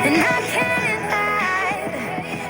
And I can't hide,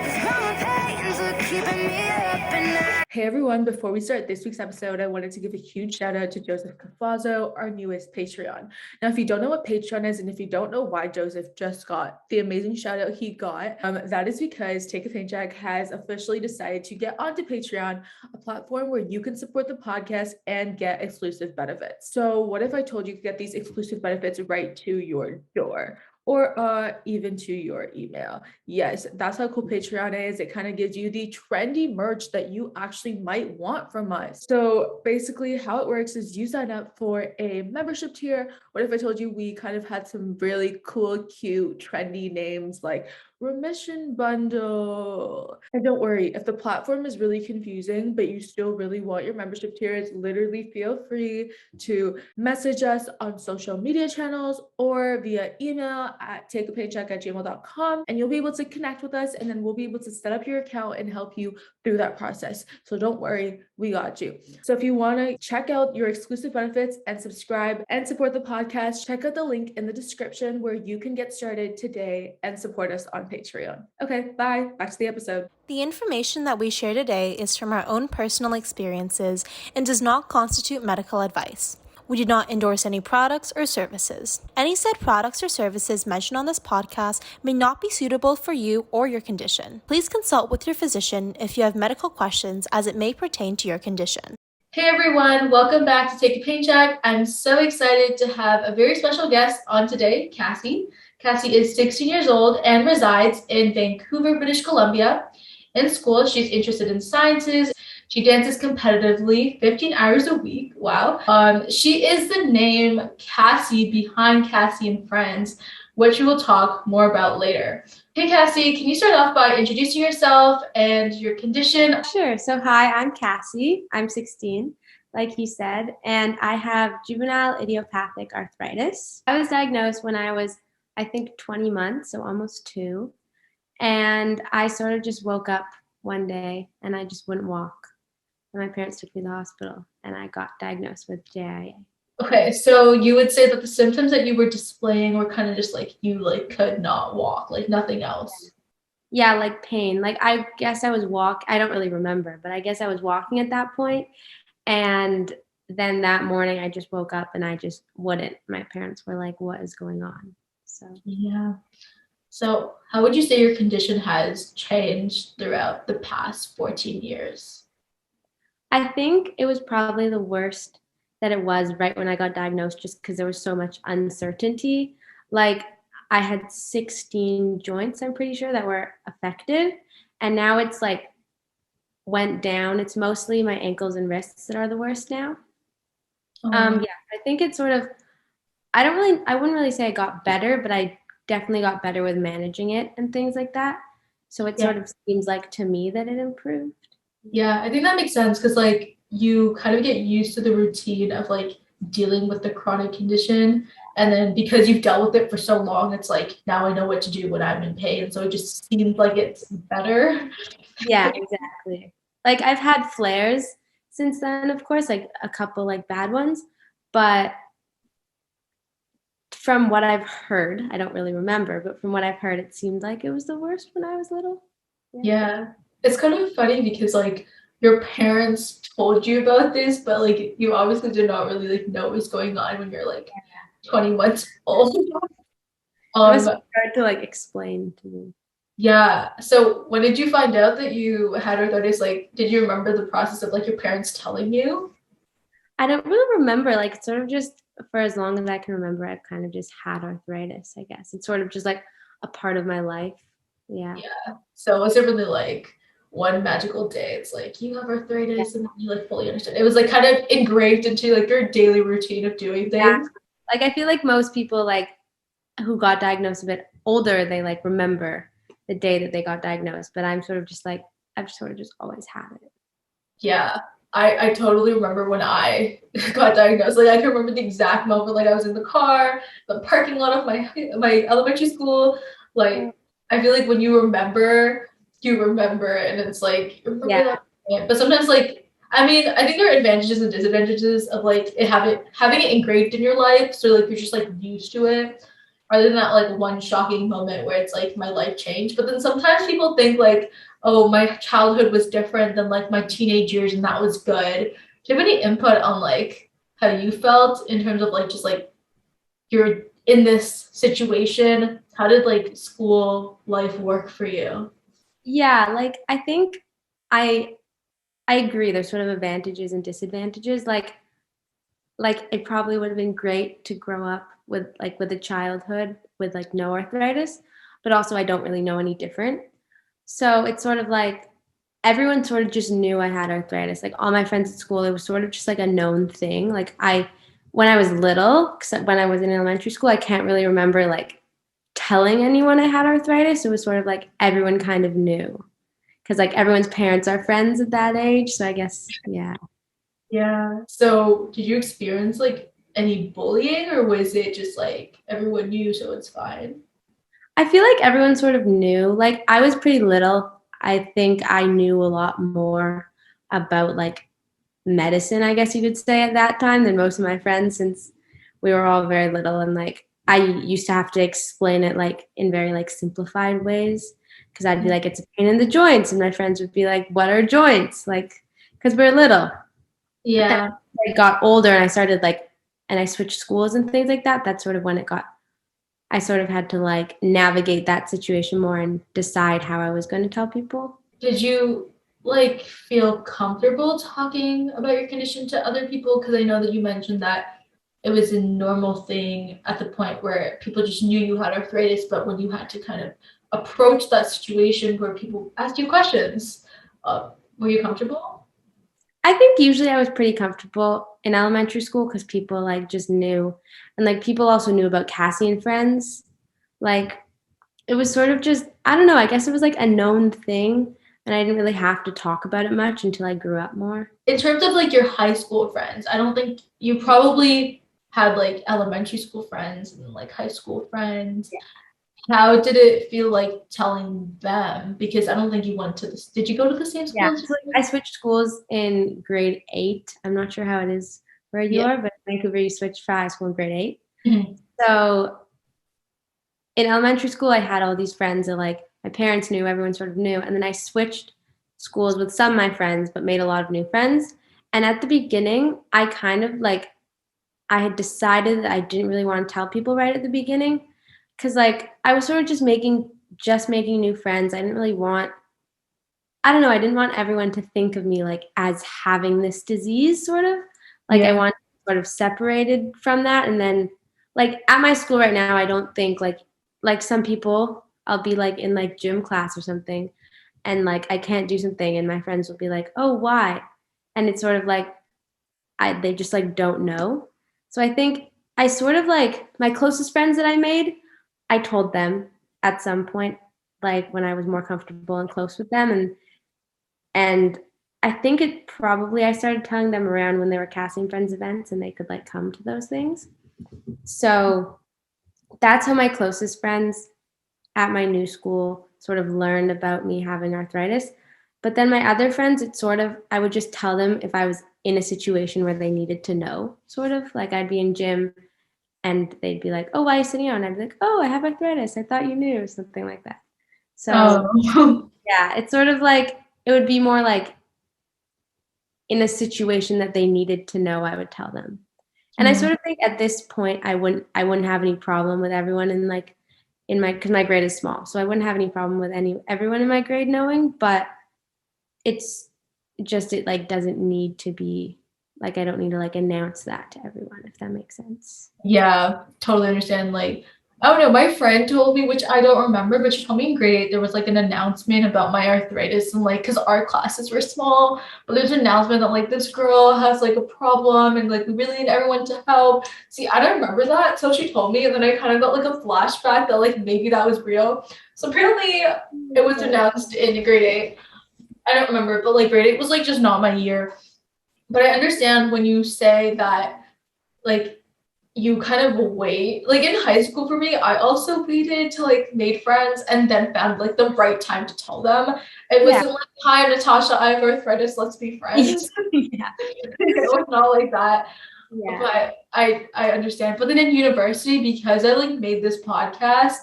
'cause growing pains are keeping me up at night. Hey everyone, before we start this week's episode, I wanted to give a huge shout out to Joseph Cafazzo, our newest Patreon. Now, if you don't know what Patreon is, and if you don't know why Joseph just got the amazing shout out he got, that is because Take a Paycheck has officially decided to get onto Patreon, a platform where you can support the podcast and get exclusive benefits. So what if I told you to get these exclusive benefits right to your door? Or even to your email. Yes, that's how cool Patreon is. It kind of gives you the trendy merch that you actually might want from us. So basically how it works is you sign up for a membership tier. What if I told you we kind of had some really cool, cute, trendy names like Remission Bundle? And don't worry, if the platform is really confusing, but you still really want your membership tiers, literally feel free to message us on social media channels or via email at takeapaycheck@gmail.com, and you'll be able to connect with us, and then we'll be able to set up your account and help you through that process. So don't worry, we got you. So if you want to check out your exclusive benefits and subscribe and support the podcast, check out the link in the description where you can get started today and support us on Patreon. Okay, bye. Back to the episode. The information that we share today is from our own personal experiences and does not constitute medical advice. We do not endorse any products or services. Any said products or services mentioned on this podcast may not be suitable for you or your condition. Please consult with your physician if you have medical questions as it may pertain to your condition. Hey everyone, welcome back to Take a Paycheck. I'm so excited to have a very special guest on today, Cassie. Cassie is 16 years old and resides in Vancouver, British Columbia. In school, she's interested in sciences. She dances competitively 15 hours a week. Wow. She is the name Cassie behind Cassie and Friends, which we will talk more about later. Hey Cassie, can you start off by introducing yourself and your condition? Sure. So hi, I'm Cassie. I'm 16, like you said, and I have juvenile idiopathic arthritis. I was diagnosed when I was, I think, 20 months, so almost 2. And I sort of just woke up one day and I just wouldn't walk. And my parents took me to the hospital and I got diagnosed with JIA. Okay, so you would say that the symptoms that you were displaying were kind of just like you like could not walk, like nothing else. Yeah, like pain. Like I guess I was I don't really remember, but I guess I was walking at that point. And then that morning I just woke up and I just wouldn't. My parents were like, what is going on? Yeah. So how would you say your condition has changed throughout the past 14 years? I think it was probably the worst that it was right when I got diagnosed, just because there was so much uncertainty. Like I had 16 joints, I'm pretty sure, that were affected. And now it's like went down. It's mostly my ankles and wrists that are the worst now. Yeah, I think it's sort of, I wouldn't really say I got better, but I definitely got better with managing it and things like that. So it sort of seems like to me that it improved. Yeah, I think that makes sense because like you kind of get used to the routine of like dealing with the chronic condition. And then because you've dealt with it for so long, it's like now I know what to do when I'm in pain. So it just seems like it's better. Yeah, exactly. Like I've had flares since then, of course, like a couple like bad ones. But from what I've heard, I don't really remember, but from what I've heard, it seemed like it was the worst when I was little. Yeah. It's kind of funny because like your parents told you about this, but like you obviously did not really like know what was going on when you're like 20 months old. It was hard to like explain to me. Yeah. So when did you find out that you had arthritis? Like, did you remember the process of like your parents telling you? I don't really remember. Like, it's sort of just for as long as I can remember, I've kind of just had arthritis, I guess. It's sort of just like a part of my life. Yeah. Yeah. So was it really like one magical day? It's like you have arthritis and you like fully understood. It was like kind of engraved into like your daily routine of doing things. Yeah. Like, I feel like most people like who got diagnosed a bit older, they like remember the day that they got diagnosed. But I'm sort of just like, I've sort of just always had it. Yeah. I totally remember when I got diagnosed. Like I can remember the exact moment. Like I was in the car, the parking lot of my elementary school. Like I feel like when you remember, and it's like you remember that. But sometimes like I mean, I think there are advantages and disadvantages of like having it engraved in your life. So like you're just like used to it. rather than that like one shocking moment where it's like my life changed. But then sometimes people think like, oh, my childhood was different than like my teenage years and that was good. Do you have any input on like how you felt in terms of like just like you're in this situation? How did like school life work for you? Yeah, like I think I I agree there's sort of advantages and disadvantages. Like it probably would have been great to grow up with a childhood with like no arthritis, but also I don't really know any different. So it's sort of like everyone sort of just knew I had arthritis. Like all my friends at school, it was sort of just like a known thing. Like when I was little, except when I was in elementary school, I can't really remember like telling anyone I had arthritis. It was sort of like everyone kind of knew because like everyone's parents are friends at that age. So I guess, yeah. Yeah. So did you experience like any bullying or was it just like everyone knew so it's fine? I feel like everyone sort of knew. Like I was pretty little. I think I knew a lot more about like medicine, I guess you could say at that time than most of my friends since we were all very little and like I used to have to explain it like in very like simplified ways because I'd be like it's a pain in the joints and my friends would be like what are joints? Like because we're little. But then Yeah. as I got older and I started like and I switched schools and things like that, that's sort of when it got I sort of had to like navigate that situation more and decide how I was going to tell people. Did you like feel comfortable talking about your condition to other people? Because I know that you mentioned that it was a normal thing at the point where people just knew you had arthritis, but when you had to kind of approach that situation where people asked you questions, were you comfortable? I think usually I was pretty comfortable in elementary school because people like just knew, and like people also knew about Cassie and Friends. Like it was sort of just I don't know. I guess it was like a known thing, and I didn't really have to talk about it much until I grew up more. In terms of like your high school friends, I don't think you probably had like elementary school friends and like high school friends. How did it feel like telling them? Because I don't think you went to this. Did you go to the same Yeah, school as so like, I switched schools in grade 8. I'm not sure how it is where you Yeah. are, but in Vancouver you switched for high school in grade 8. Mhm. So in elementary school, I had all these friends that like my parents knew, everyone sort of knew. And then I switched schools with some of my friends, but made a lot of new friends. And at the beginning, I kind of like, I had decided that I didn't really want to tell people right at the beginning. Cause like I was sort of just making new friends. I didn't really want, I don't know, I didn't want everyone to think of me like as having this disease sort of. Like I Yeah. wanted to sort of separated from that. And then like at my school right now, I don't think like some people I'll be like in like gym class or something and like I can't do something and my friends will be like, "Oh, why?" And it's sort of like they just like don't know. So I think I sort of like my closest friends that I made, I told them at some point like when I was more comfortable and close with them and I think it probably I started telling them around when they were casting friends events and they could like come to those things. So that's how my closest friends at my new school sort of learned about me having arthritis. But then my other friends, it's sort of, I would just tell them if I was in a situation where they needed to know, sort of. Like I'd be in gym and they'd be like, "Oh, why are you sitting out?" And I'd be like, "Oh, I have arthritis. I thought you knew," something like that. So Oh. yeah, it's sort of like, it would be more like in a situation that they needed to know, I would tell them. And I Mhm. sort of think at this point I wouldn't have any problem with everyone in like in my because my grade is small. So I wouldn't have any problem with everyone in my grade knowing, but it's just it like doesn't need to be like I don't need to like announce that to everyone, if that makes sense. Yeah, totally understand. Like, I don't know, my friend told me, which I don't remember, but she told me in grade 8 there was like an announcement about my arthritis and like, because our classes were small, but there's an announcement that like this girl has like a problem and like we really need everyone to help. See, I don't remember that till she told me, and then I kind of got like a flashback that like maybe that was real. So apparently it was announced in grade 8. I don't remember, but like grade 8 was like just not my year. But I understand when you say that like you kind of wait. Like in high school for me, I also waited till like made friends and then found like the right time to tell them. It Yeah. wasn't like, "Hi, I'm Natasha, I have arthritis, let's be friends." Yeah. It was not like that. Yeah. but I understand. But then in university, because I like made this podcast,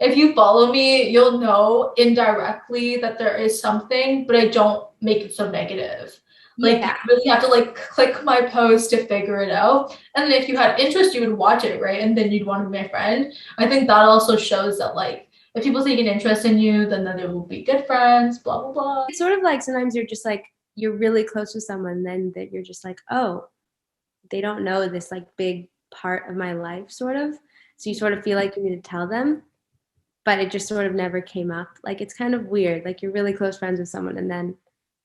if you follow me, you'll know indirectly that there is something, but I don't make it so negative. Like you Yeah. really have to like click my post to figure it out. And then if you had interest, you would watch it, right? And then you'd want to be my friend. I think that also shows that like if people take an interest in you, then they will be good friends, blah blah blah. It's sort of like sometimes you're just like you're really close with someone, then that you're just like, oh, they don't know this like big part of my life, sort of. So you sort of feel like you need to tell them, but it just sort of never came up. Like it's kind of weird. Like you're really close friends with someone and then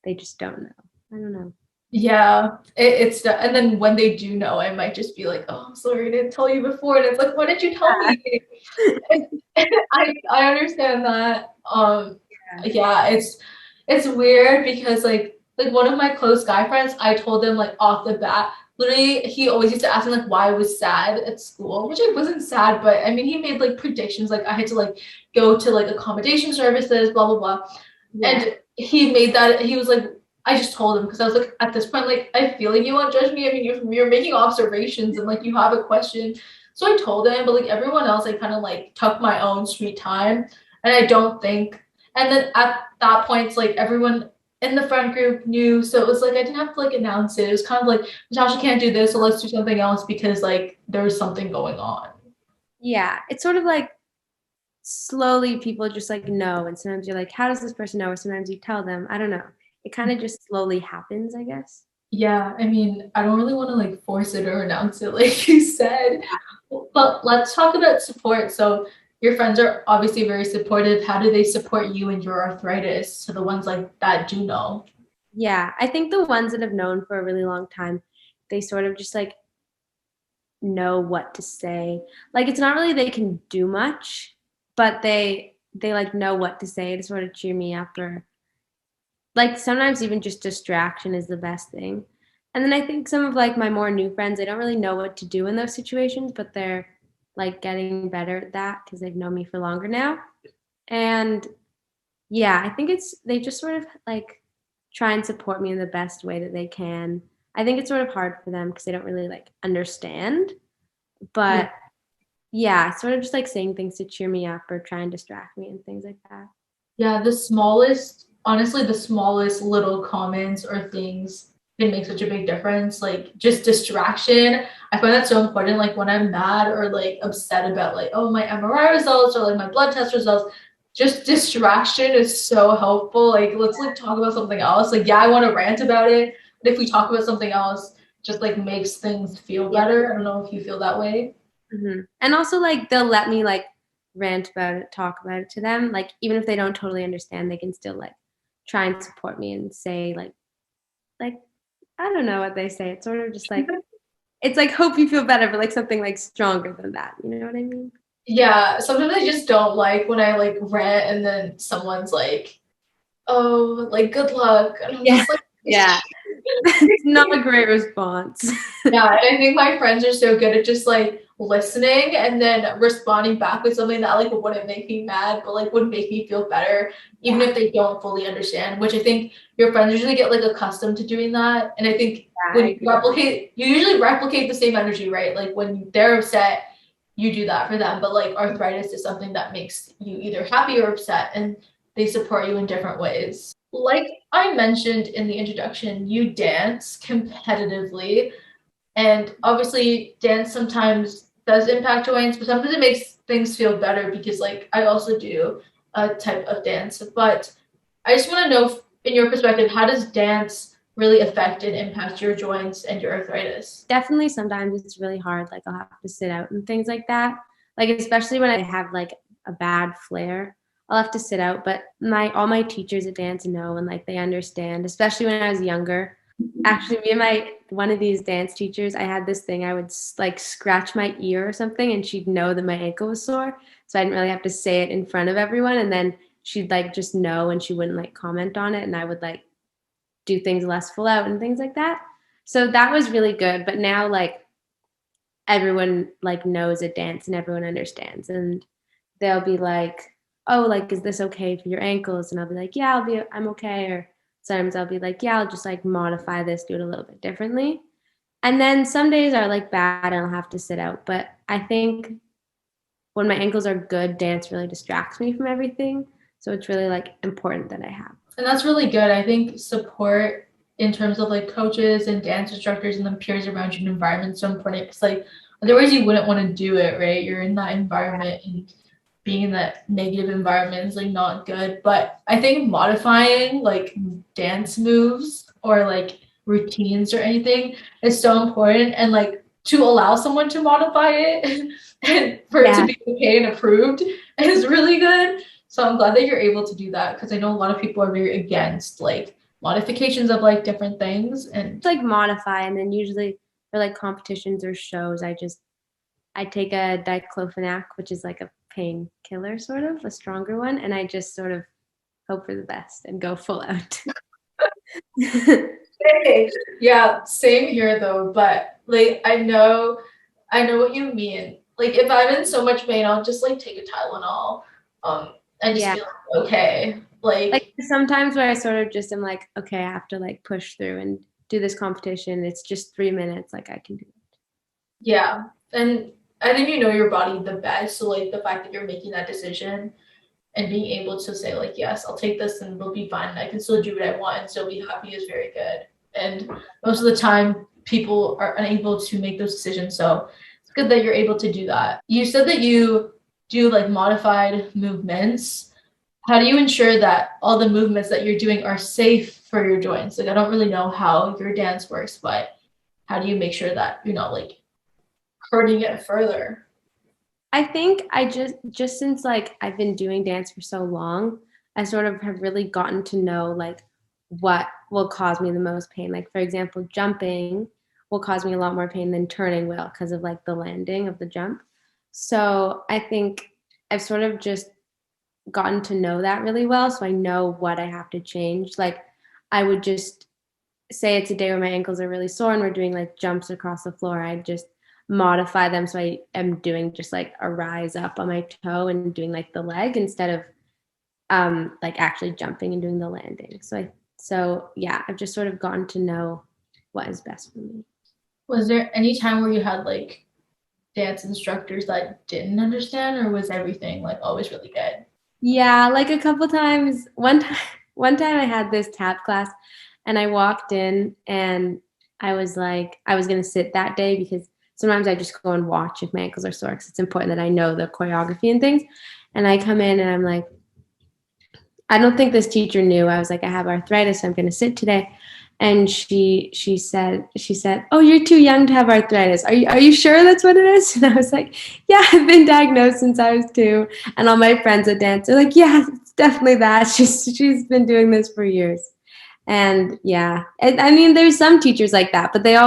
they just don't know. I don't know. Yeah, and then when they do know, I might just be like, "Oh, I'm sorry, I didn't tell you before," and it's like, "Why didn't you tell me?" I understand that. Yeah, it's weird because like one of my close guy friends, I told them like off the bat. Literally, he always used to ask me like why I was sad at school, which I wasn't sad, but I mean, he made like predictions like I had to like go to like accommodation services, blah blah blah, Yeah. and he made that. He was like, I just told him because I was like, at this point, like I feel like you won't judge me. I mean, you're making observations and like you have a question. So I told him, but like everyone else, I kind of like took my own sweet time. And I don't think, and then at that point, it's like everyone in the friend group knew. So it was like I didn't have to like announce it. It was kind of like, Natasha can't do this, so let's do something else because like there's something going on. Yeah. It's sort of like slowly people just like know. And sometimes you're like, how does this person know? Or sometimes you tell them. I don't know. It kind of just slowly happens, I guess. Yeah, I mean, I don't really want to like force it or announce it like you said. But let's talk about support. So your friends are obviously very supportive. How do they support you in your arthritis? To the ones like that do know. Yeah. I think the ones that have known for a really long time, they sort of just like know what to say. Like it's not really they can do much, but they like know what to say to sort of cheer me up or like sometimes even just distraction is the best thing. And then I think some of like my more new friends, they don't really know what to do in those situations, but they're like getting better at that because they've known me for longer now. And yeah, I think it's they just sort of like try and support me in the best way that they can. I think it's sort of hard for them because they don't really like understand, but yeah, sort of just like saying things to cheer me up or try and distract me and things like that. Yeah, the smallest, honestly, the smallest little comments or things can make such a big difference. Like just distraction. I find that so important. Like when I'm mad or like upset about like, oh, my MRI results or like my blood test results, just distraction is so helpful. Like let's like talk about something else. Like, yeah, I want to rant about it, but if we talk about something else, just like makes things feel Yeah. better. I don't know if you feel that way. And also like they'll let me like rant about it, talk about it to them. Like even if they don't totally understand, they can still like try and support me and say like I don't know what they say. It's sort of just like it's like hope you feel better, but like something like stronger than that. You know what I mean? Yeah, sometimes I just don't like when I like rant and then someone's like, "Oh, like good luck," and I'm Yeah. just like, Yeah. It's not a great response. yeah. And I think my friends are so good at just like listening and then responding back with something that like wouldn't make me mad, but like would make me feel better, even if they don't fully understand. Which I think your friends usually get like accustomed to doing that, and I think Yeah, when I you agree. replicate, you usually replicate the same energy, right? Like when they're upset you do that for them. But like arthritis is something that makes you either happy or upset, and they support you in different ways. Like I mentioned in the introduction, you dance competitively, and obviously dance sometimes does impact joints, but sometimes it makes things feel better because like I also do a type of dance. But I just want to know, in your perspective, how does dance really affect and impact your joints and your arthritis? Definitely sometimes it's really hard. Like I'll have to sit out and things like that. Like especially when I have like a bad flare, I'll have to sit out. But my all my teachers at dance know and like they understand, especially when I was younger. Actually, me and my one of these dance teachers, I had this thing. I would like scratch my ear or something, and she'd know that my ankle was sore, so I didn't really have to say it in front of everyone. And then she'd like just know, and she wouldn't like comment on it, and I would like do things less full out and things like that. So that was really good. But now like everyone like knows a dance and everyone understands, and they'll be like, oh, like is this okay for your ankles? And I'll be like, yeah, I'm okay. Or sometimes I'll be like, yeah, I'll just like modify this, do it a little bit differently. And then some days are like bad and I'll have to sit out. But I think when my ankles are good, dance really distracts me from everything. So it's really like important that I have. And that's really good. I think support in terms of like coaches and dance instructors and then peers around you and environment is so important. Because like otherwise you wouldn't want to do it, right? You're in that environment and being in that negative environment is like not good. But I think modifying like dance moves or like routines or anything is so important. And like to allow someone to modify it and for it to be okay and approved is really good. So I'm glad that you're able to do that because I know a lot of people are very against like modifications of like different things and It's like modify, and then usually for like competitions or shows, I take a diclofenac, which is like a painkiller, sort of a stronger one, and I just sort of hope for the best and go full out. yeah, same here though, but like I know what you mean. Like if I'm in so much pain, I'll just like take a Tylenol and just Yeah. be like, okay. Like sometimes where I sort of just am like, okay, I have to like push through and do this competition. It's just 3 minutes, like I can do it. Yeah. And I think you know your body the best. So like the fact that you're making that decision and being able to say like, yes, I'll take this and it'll be fine. And I can still do what I want and still be happy is very good. And most of the time people are unable to make those decisions. So it's good that you're able to do that. You said that you do like modified movements. How do you ensure that all the movements that you're doing are safe for your joints? Like I don't really know how your dance works, but how do you make sure that you're not like hurting it further? I think I just since like I've been doing dance for so long, I sort of have really gotten to know like what will cause me the most pain. Like for example, jumping will cause me a lot more pain than turning will because of like the landing of the jump. So I think I've sort of just gotten to know that really well, so I know what I have to change. Like I would just say it's a day where my ankles are really sore and we're doing like jumps across the floor. I'd just modify them so I am doing just like a rise up on my toe and doing like the leg instead of like actually jumping and doing the landing. So yeah, I've just sort of gotten to know what is best for me. Was there any time where you had like dance instructors that didn't understand, or was everything like always really good? Yeah, like a couple times. One time I had this tap class and I walked in and I was like, I was gonna sit that day because sometimes I just go and watch if my ankles are sore because it's important that I know the choreography and things. And I come in and I'm like, I don't think this teacher knew. I was like, I have arthritis, so I'm gonna sit today. And she said, "Oh, you're too young to have arthritis. Are you sure that's what it is?" And I was like, "Yeah, I've been diagnosed since I was 2." And all my friends at dance are like, "Yeah, it's definitely that. She's been doing this for years." And yeah, I mean, there's some teachers like that, but they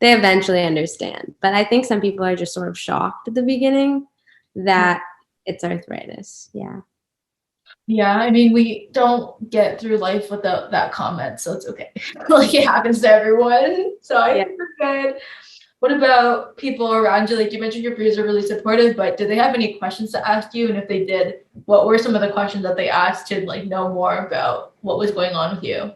eventually understand. But I think some people are just sort of shocked at the beginning that it's arthritis. Yeah. Yeah, I mean, we don't get through life without that comment, so it's okay. Like it happens to everyone. So I think we're good. What about people around you? Like you mentioned your peers are really supportive, but did they have any questions to ask you? And if they did, what were some of the questions that they asked to like know more about what was going on with you?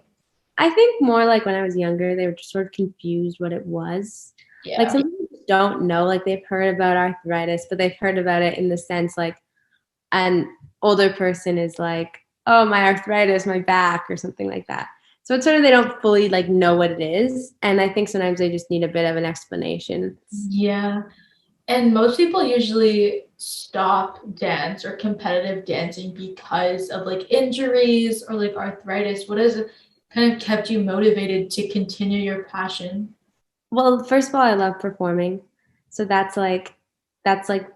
I think more like when I was younger, they were just sort of confused what it was. Yeah. Like some people don't know, like they've heard about arthritis, but they've heard about it in the sense like an older person is like, oh, my arthritis, my back, or something like that. So it's sort of they don't fully like know what it is. And I think sometimes they just need a bit of an explanation. Yeah. And most people usually stop dance or competitive dancing because of like injuries or like arthritis. What has kind of kept you motivated to continue your passion? Well, first of all, I love performing. So that's like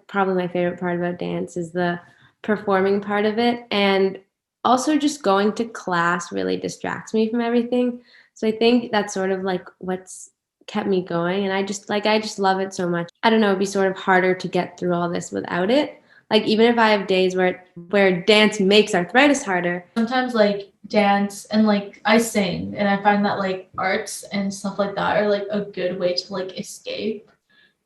probably my favorite part about dance is the performing part of it. And also just going to class really distracts me from everything. So I think that's sort of like what's kept me going. And I just love it so much. I don't know, it'd be sort of harder to get through all this without it. Like even if I have days where dance makes arthritis harder. Sometimes like dance and like I sing and I find that like arts and stuff like that are like a good way to like escape.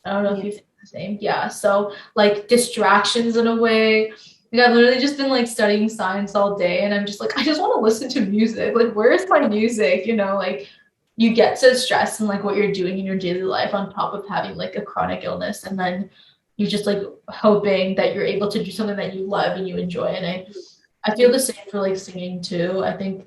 I don't know if you think the same. Yeah. So like distractions in a way. Like I've literally just been like studying science all day and I'm just like, I just want to listen to music. Like, where's my music? You know, like you get so stressed in like what you're doing in your daily life on top of having like a chronic illness, and then you're just like hoping that you're able to do something that you love and you enjoy. And I feel the same for like singing too. I think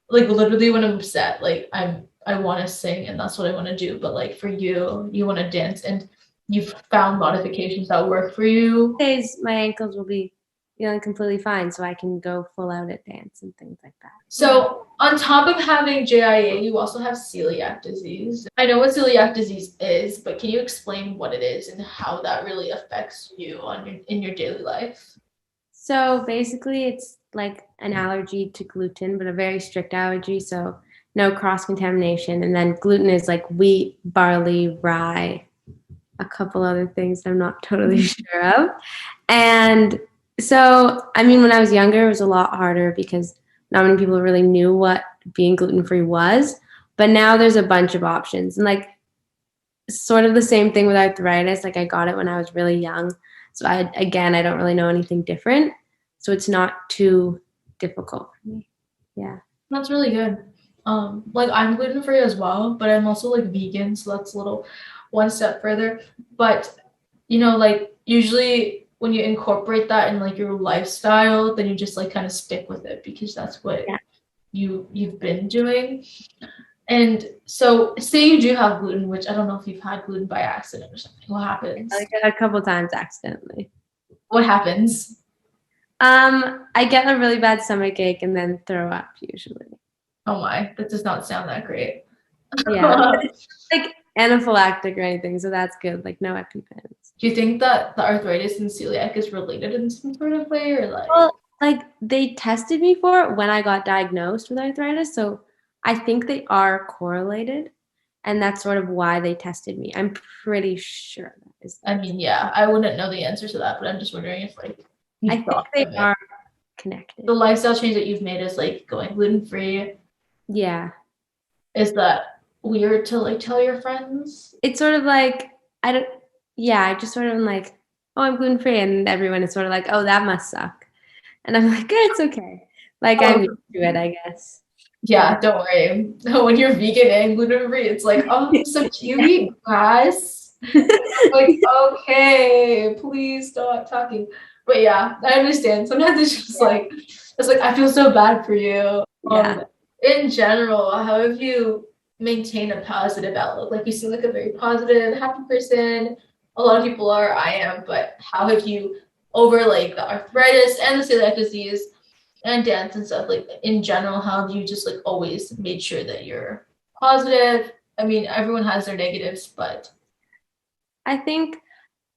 like literally when I'm upset, like I want to sing and that's what I want to do. But like for you, you want to dance and you've found modifications that work for you. Days my ankles will be feeling completely fine, so I can go full out at dance and things like that. So on top of having JIA, you also have celiac disease. I know what celiac disease is, but can you explain what it is and how that really affects you in your daily life? So basically, it's like an allergy to gluten, but a very strict allergy. So no cross contamination. And then gluten is like wheat, barley, rye, a couple other things I'm not totally sure of. And so, I mean, when I was younger, it was a lot harder because not many people really knew what being gluten-free was. But now there's a bunch of options. And like sort of the same thing with arthritis. Like I got it when I was really young. So I don't really know anything different. So it's not too difficult for me. Yeah. That's really good. Like I'm gluten free as well, but I'm also like vegan, so that's a little one step further. But you know, like usually when you incorporate that in like your lifestyle, then you just like kind of stick with it because that's what you've been doing. And so say you do have gluten, which I don't know if you've had gluten by accident or something. What happens? Like a couple times accidentally. What happens? I get a really bad stomach ache and then throw up usually. Oh my, that does not sound that great. Yeah. Like anaphylactic or anything, so that's good. Like no EpiPens. Do you think that the arthritis and celiac is related in some sort of way, or like? Well, like they tested me for it when I got diagnosed with arthritis, so I think they are correlated, and that's sort of why they tested me. I'm pretty sure that is. I mean, yeah, I wouldn't know the answer to that, but I'm just wondering if like I think they are connected. The lifestyle change that you've made is like going gluten free. Yeah. Is that weird to like tell your friends? It's sort of like I just sort of am like, oh, I'm gluten free, and everyone is sort of like, oh, that must suck, and I'm like, it's okay. Like I'm used to it, I guess. Yeah, don't worry. When you're vegan and gluten free, it's like, oh, so do you eat grass? Like, okay, please stop talking. But yeah, I understand. Sometimes it's like I feel so bad for you. Yeah. In general, how have you maintained a positive outlook? Like you seem like a very positive, happy person. A lot of people are, I am, but how have you over like the arthritis and the celiac disease and dance and stuff, like in general, how have you just like always made sure that you're positive? I mean, everyone has their negatives, but I think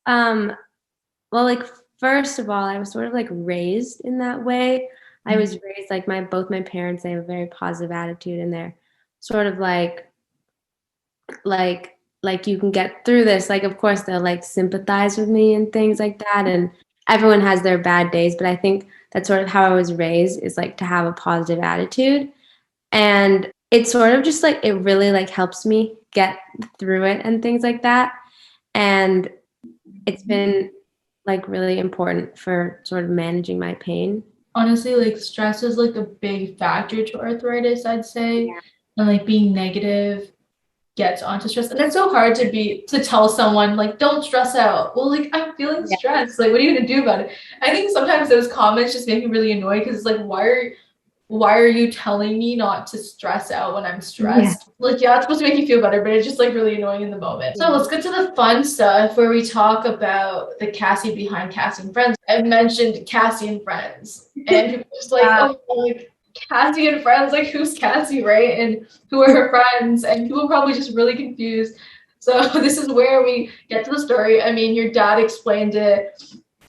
well, like first of all, I was sort of like raised in that way. I was raised like both my parents, they have a very positive attitude, and they're sort of like you can get through this. Like of course they'll like sympathize with me and things like that, and everyone has their bad days, but I think that's sort of how I was raised, is like to have a positive attitude. And it's sort of just like it really like helps me get through it and things like that. And it's been like really important for sort of managing my pain. honestly, like stress is like a big factor to arthritis, I'd say. Yeah. And like being negative gets onto stress. And it's so hard to tell someone like, don't stress out. Well, like I'm feeling stressed. Like, what are you gonna do about it? I think sometimes those comments just make me really annoyed because it's like, why are you telling me not to stress out when I'm stressed? Yeah. Like, yeah, it's supposed to make you feel better, but it's just like really annoying in the moment. So let's get to the fun stuff where we talk about the Cassie behind Cassie and Friends. I mentioned Cassie and Friends, and people are just like, oh, like Cassie and Friends, like who's Cassie, right? And who are her friends? And people are probably just really confused. So this is where we get to the story. I mean, your dad explained it.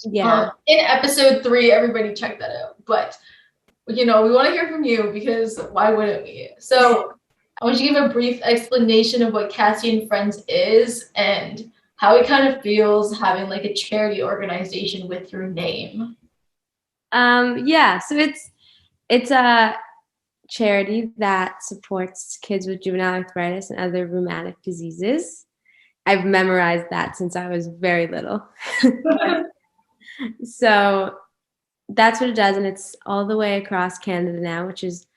Yeah. In episode 3, everybody check that out. But you know, we want to hear from you because why wouldn't we? So I want you to give a brief explanation of what Cassie and Friends is and how it kind of feels having like a charity organization with your name. Yeah, so it's a charity that supports kids with juvenile arthritis and other rheumatic diseases. I've memorized that since I was very little. So that's what it does, and it's all the way across Canada now, which is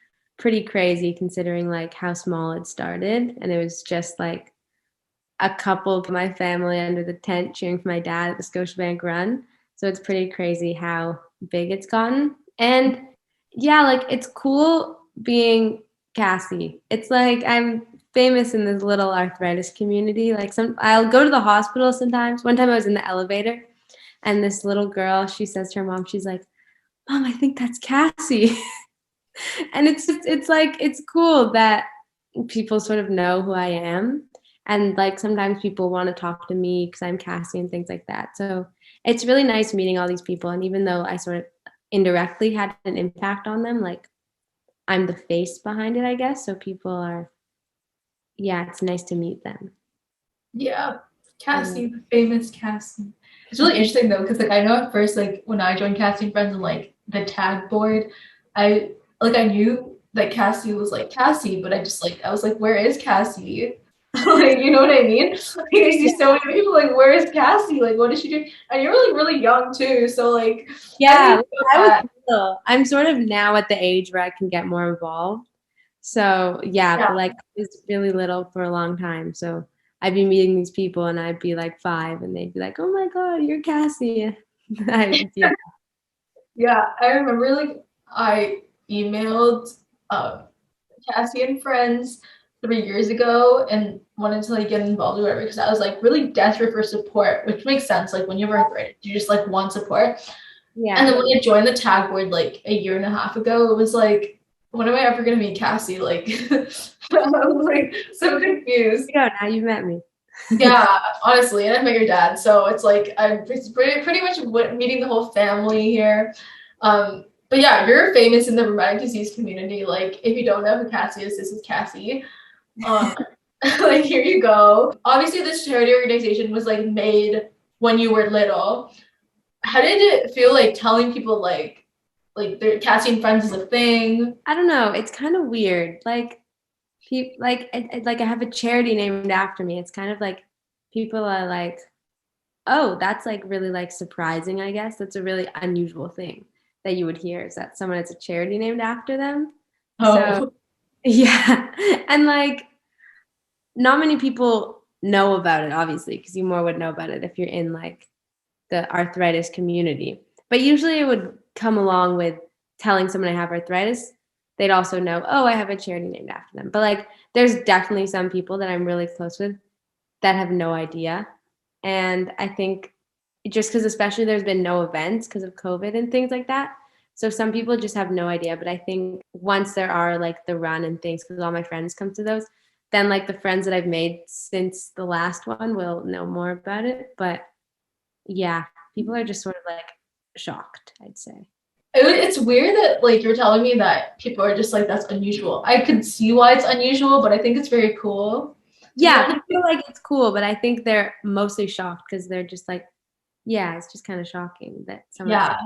pretty crazy considering like how small it started. And it was just like a couple of my family under the tent cheering for my dad at the Scotiabank run. So it's pretty crazy how big it's gotten. And yeah, like it's cool being Cassie. It's like I'm famous in this little arthritis community. Like I'll go to the hospital sometimes. One time I was in the elevator and this little girl, she says to her mom, she's like, "Mom, I think that's Cassie." And it's like it's cool that people sort of know who I am. And like sometimes people want to talk to me because I'm Cassie and things like that. So it's really nice meeting all these people. And even though I sort of indirectly had an impact on them, like I'm the face behind it, I guess. So people are, yeah, it's nice to meet them. Yeah, Cassie, the famous Cassie. It's really interesting though, because like I know at first, like when I joined Cassie and Friends and like the tag board, I knew that Cassie was like Cassie, but I was like, where is Cassie? Like, you know what I mean? Like, I see so many people like, where is Cassie? Like, what is she doing? And you're like really young too, so like, Yeah, I I was little. I'm sort of now at the age where I can get more involved. So yeah, Yeah. but like I was really little for a long time. So I'd be meeting these people and I'd be like 5 and they'd be like, "Oh my God, you're Cassie." Yeah. Yeah, I remember like I emailed Cassie and Friends 3 years ago and wanted to like get involved or whatever because I was like really desperate for support, which makes sense. Like when you have arthritis, you just like want support. And then when I joined the tag board like a year and a half ago, it was like, when am I ever gonna meet Cassie? Like I was like so confused. Yeah, now you've met me. Yeah, honestly, and I met your dad, so it's like I'm pretty much meeting the whole family here. But yeah, you're famous in the rheumatic disease community. Like, if you don't know who Cassie is, this is Cassie. Um, like here you go. Obviously, this charity organization was like made when you were little. How did it feel like telling people like Cassie and Friends is a thing? I don't know. It's kind of weird. Like people like like I have a charity named after me. It's kind of like people are like, "Oh, that's like really like surprising, I guess." That's a really unusual thing that you would hear is that someone has a charity named after them. Oh, So, yeah. And like not many people know about it obviously because you more would know about it if you're in like the arthritis community. But usually it would come along with telling someone I have arthritis. They'd also know, "Oh, I have a charity named after them." But like there's definitely some people that I'm really close with that have no idea. And I think just because especially there's been no events because of COVID and things like that. So some people just have no idea. But I think once there are like the run and things, because all my friends come to those, then like the friends that I've made since the last one will know more about it. But yeah, people are just sort of like shocked, I'd say. it's weird that like you're telling me that people are just like that's unusual. I could see why it's unusual, but I think it's very cool. Yeah, I feel like it's cool, but I think they're mostly shocked because they're just like, yeah, it's just kind of shocking that someone. Yeah,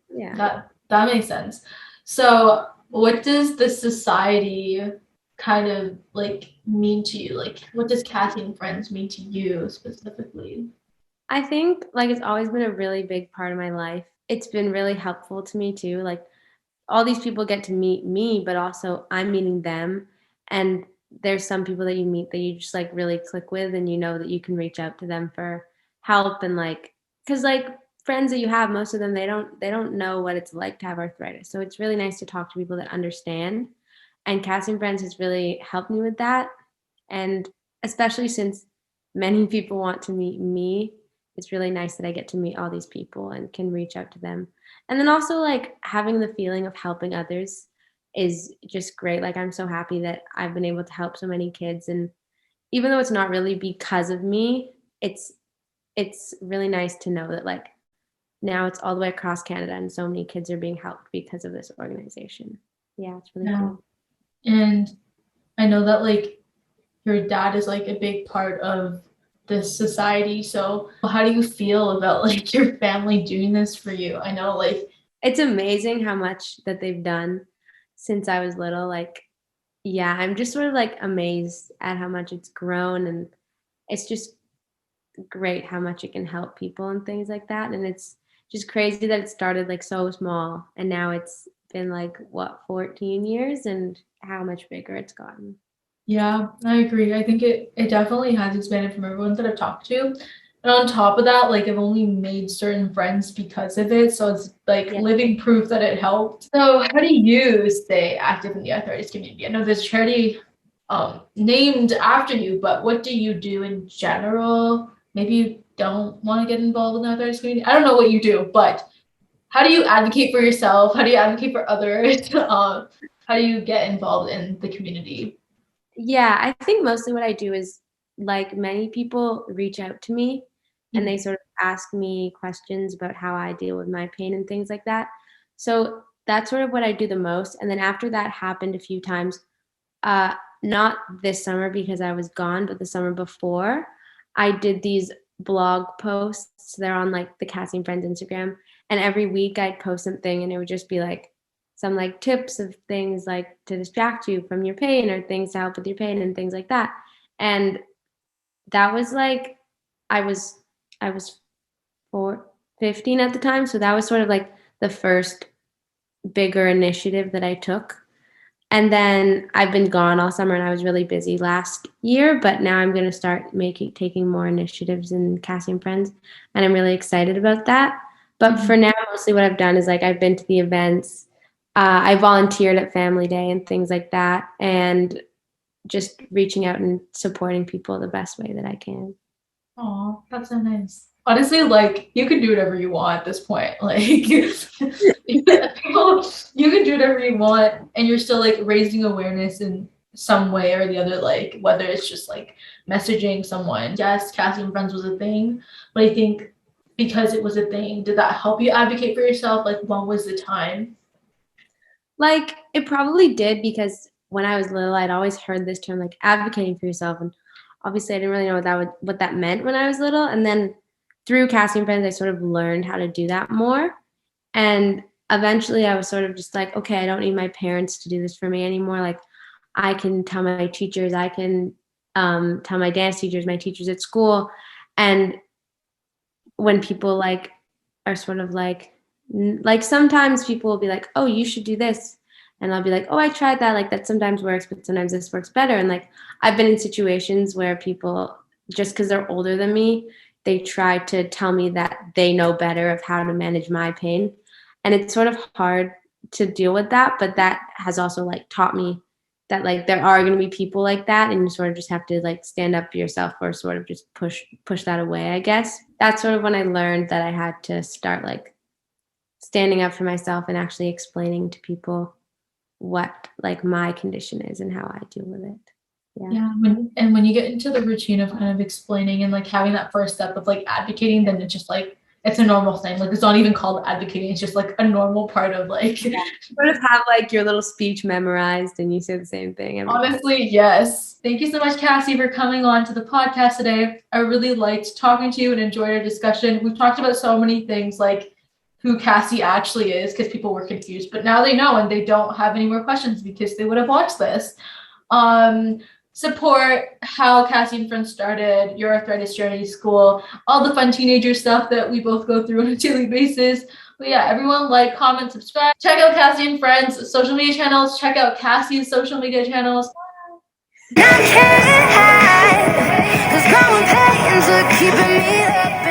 Yeah. that makes sense. So, what does the society kind of like mean to you? Like, what does Cassie and Friends mean to you specifically? I think like it's always been a really big part of my life. It's been really helpful to me too. Like all these people get to meet me, but also I'm meeting them. And there's some people that you meet that you just like really click with and you know that you can reach out to them for help and like because like friends that you have, most of them they don't know what it's like to have arthritis. So it's really nice to talk to people that understand. And Cassie and Friends has really helped me with that. And especially since many people want to meet me, it's really nice that I get to meet all these people and can reach out to them. And then also like having the feeling of helping others is just great. Like I'm so happy that I've been able to help so many kids. And even though it's not really because of me, it's really nice to know that like now it's all the way across Canada and so many kids are being helped because of this organization. Yeah, it's really cool. And I know that like your dad is like a big part of this society. So how do you feel about like your family doing this for you? I know like It's amazing how much that they've done since I was little. Like, yeah, I'm just sort of like amazed at how much it's grown and it's just great how much it can help people and things like that. And it's just crazy that it started like so small and now it's been like, what, 14 years, and how much bigger it's gotten. Yeah, I agree. I think it definitely has expanded from everyone that I've talked to. And on top of that, like I've only made certain friends because of it. So it's like Yeah. living proof that it helped. So how do you stay active in the arthritis community? I know there's a charity named after you, but what do you do in general? Maybe you don't want to get involved in the arthritis community. I don't know what you do, but how do you advocate for yourself? How do you advocate for others? How do you get involved in the community? Yeah, I think mostly what I do is, like many people, reach out to me and they sort of ask me questions about how I deal with my pain and things like that. So that's sort of what I do the most. And then after that happened a few times, not this summer because I was gone, but the summer before, I did these blog posts. They're on like the Cassie and Friends Instagram. And every week I'd post something and it would just be like some like tips of things like to distract you from your pain or things to help with your pain and things like that. And that was like, I was 15 at the time. So that was sort of like the first bigger initiative that I took. And then I've been gone all summer and I was really busy last year, but now I'm going to start taking more initiatives in Cassie and Friends. And I'm really excited about that. But for now, mostly what I've done is like I've been to the events. I volunteered at Family Day and things like that. And just reaching out and supporting people the best way that I can. Oh, that's so nice. Honestly, like you can do whatever you want at this point. Like people, you can do whatever you want, and you're still like raising awareness in some way or the other. Like whether it's just like messaging someone. Yes, Cassie and Friends was a thing, but I think because it was a thing, did that help you advocate for yourself? Like, when was the time? Like it probably did because when I was little, I'd always heard this term like advocating for yourself, and obviously I didn't really know what that meant when I was little. And then through Cassie and Friends, I sort of learned how to do that more. And eventually, I was sort of just like, okay, I don't need my parents to do this for me anymore. Like I can tell my teachers, I can tell my dance teachers, my teachers at school, and when people like are sort of like sometimes people will be like, oh, you should do this, and I'll be like, oh, I tried that, like that sometimes works, but sometimes this works better. And like I've been in situations where people, just because they're older than me, they try to tell me that they know better of how to manage my pain, and it's sort of hard to deal with that. But that has also like taught me that like there are going to be people like that, and you sort of just have to like stand up for yourself or sort of just push that away. I guess that's sort of when I learned that I had to start like standing up for myself and actually explaining to people what like my condition is and how I deal with it. Yeah, when you get into the routine of kind of explaining and like having that first step of like advocating, then it's just like it's a normal thing. Like it's not even called advocating, it's just like a normal part of like Sort of have like your little speech memorized and you say the same thing every time. honestly, yes. Thank you so much, Cassie, for coming on to the podcast today. I really liked talking to you and enjoyed our discussion. We've talked about so many things like who Cassie actually is because people were confused, but now they know and they don't have any more questions because they would have watched this. Support how Cassie and Friends started, your arthritis journey, school, all the fun teenager stuff that we both go through on a daily basis. But yeah, everyone like, comment, subscribe. Check out Cassie and Friends social media channels. Check out Cassie's social media channels. I can't hide, 'cause growing pains are keeping me up.